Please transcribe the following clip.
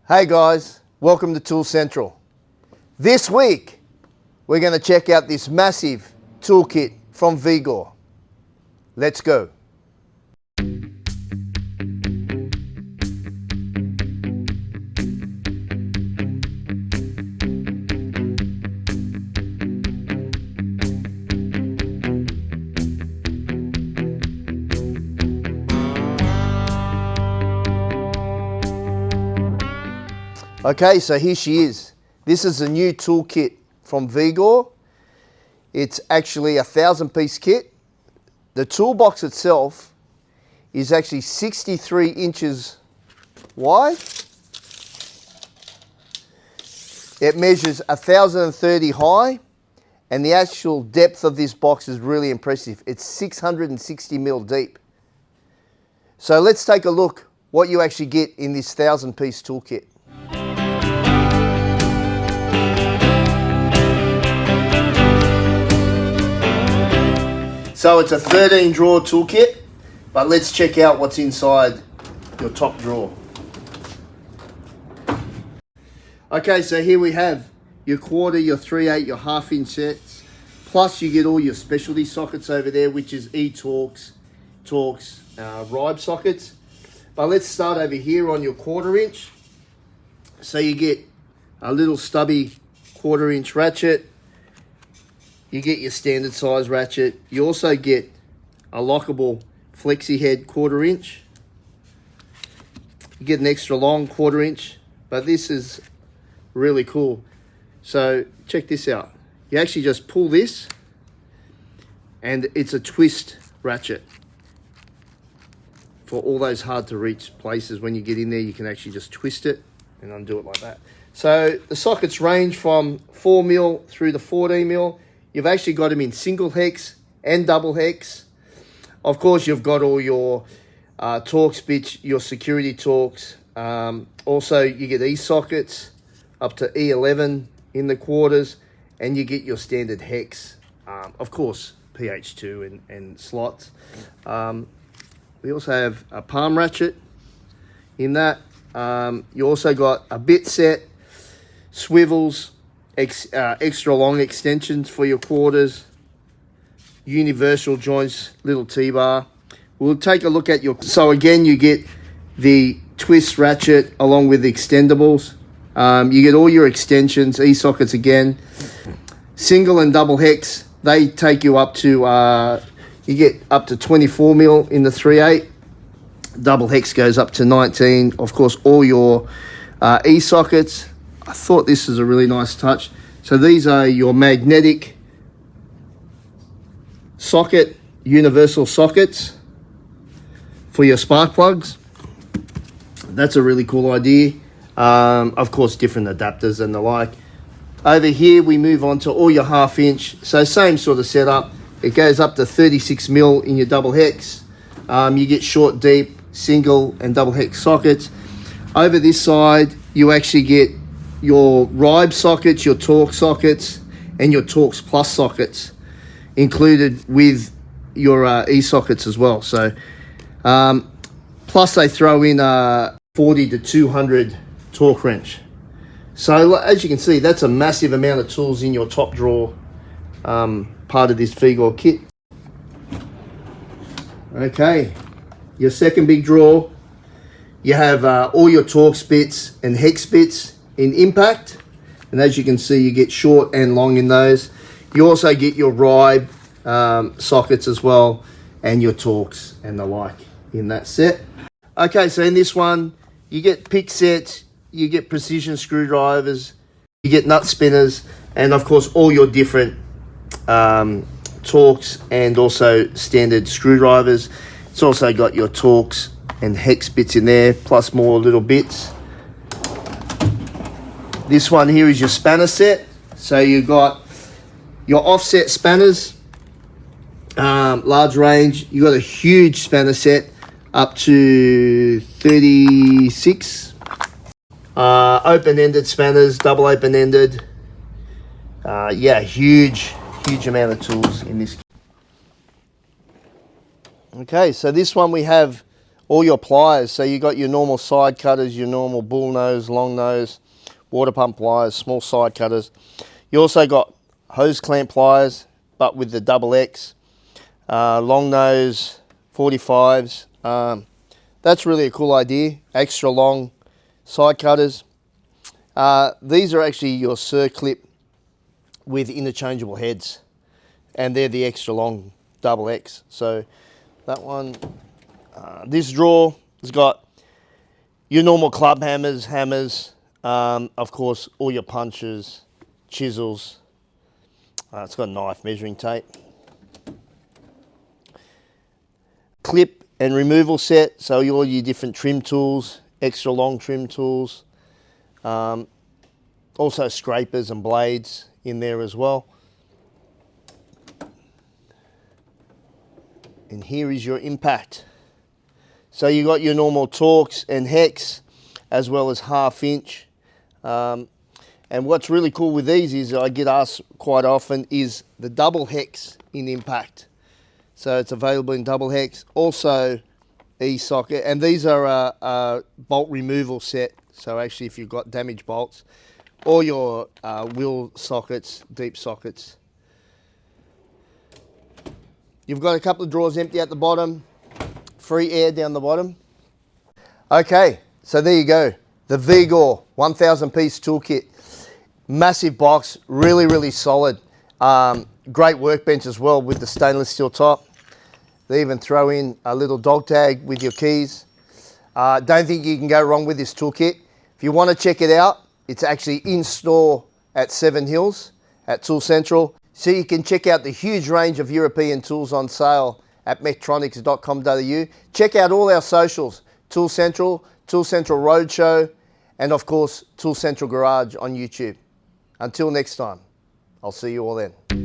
Hey guys, welcome to Tool Central. This week, we're going to check out this massive toolkit from Vigor. Let's go. Okay, so here she is. This is a new toolkit from Vigor. It's actually a 1,000-piece kit. The toolbox itself is actually 63 inches wide. It measures 1,030 high, and the actual depth of this box is really impressive. It's 660 mil deep. So let's take a look what you actually get in this 1,000-piece toolkit. So it's a 13 drawer toolkit, but let's check out what's inside your top drawer. Okay, so here we have your quarter, your 3/8, your half-inch sets, plus you get all your specialty sockets over there, which is E-Torx, Torx, Ribe sockets. But let's start over here on your 1/4 inch. So you get a little stubby 1/4 inch ratchet. You get your standard size ratchet. You also get a lockable flexi head 1/4 inch. You get an extra long 1/4 inch, but this is really cool. So check this out. You actually just pull this and it's a twist ratchet. For all those hard to reach places, when you get in there, you can actually just twist it and undo it like that. So the sockets range from 4mm through to 14mm. You've actually got them in single hex and double hex. Of course, you've got all your Torx bits, your security Torx. Also, you get E-sockets up to E11 in the quarters, and you get your standard hex. Of course, PH2 and slots. We also have a palm ratchet in that. You also got a bit set, swivels, extra long extensions for your quarters, universal joints, little T-bar. We'll take a look at your... So again, you get the twist ratchet along with the extendables. You get all your extensions, E-sockets again. Single and double hex, they take you up to... you get up to 24mm in the 3/8. Double hex goes up to 19. Of course, all your E-sockets. I thought this is a really nice touch. So these are your magnetic socket, universal sockets for your spark plugs. That's a really cool idea. Of course, different adapters and the like. Over here, we move on to all your 1/2 inch. So same sort of setup. It goes up to 36mm in your double hex. You get short, deep, single and double hex sockets. Over this side, you actually get your Ribe sockets, your Torx sockets, and your Torx Plus sockets included with your E-sockets as well. So, plus they throw in a 40 to 200 torque wrench. So as you can see, that's a massive amount of tools in your top drawer, part of this Vigor kit. Okay, your second big drawer, you have all your Torx bits and hex bits in impact, and as you can see, you get short and long in those. You also get your Ribe sockets as well, and your Torx and the like in that set. Okay, so in this one, you get pick sets, you get precision screwdrivers, you get nut spinners, and of course all your different Torx and also standard screwdrivers. It's also got your Torx and hex bits in there, plus more little bits. This one here is your spanner set. So you've got your offset spanners, large range. You've got a huge spanner set up to 36. Open-ended spanners, double open-ended. Yeah, huge amount of tools in this. Okay, so this one we have All your pliers, so you got your normal side cutters, your normal bull nose, long nose, water pump pliers, small side cutters. You also got hose clamp pliers, but with the double X, long nose, 45s. That's really a cool idea. Extra long side cutters. These are actually your circlip with interchangeable heads, and they're the extra long double X. So that one, this drawer has got your normal club hammers, of course, all your punches, chisels. It's got a knife, measuring tape. Clip and removal set, so all your different trim tools, extra long trim tools. Also scrapers and blades in there as well. And here is your impact. So you got your normal Torx and hex, as well as 1/2 inch. And what's really cool with these is, I get asked quite often, is the double hex in impact. So it's available in double hex. Also e-socket, and these are a bolt removal set. So actually, if you've got damaged bolts, or your wheel sockets, deep sockets. You've got a couple of drawers empty at the bottom, free air down the bottom. Okay, so there you go. The Vigor 1000 piece toolkit. Massive box, really, really solid. Great workbench as well with the stainless steel top. They even throw in a little dog tag with your keys. Don't think you can go wrong with this toolkit. If you want to check it out, it's actually in store at Seven Hills at Tool Central. So you can check out the huge range of European tools on sale at metronics.com.au. Check out all our socials, Tool Central Roadshow, and of course, Tool Central Garage on YouTube. Until next time, I'll see you all then.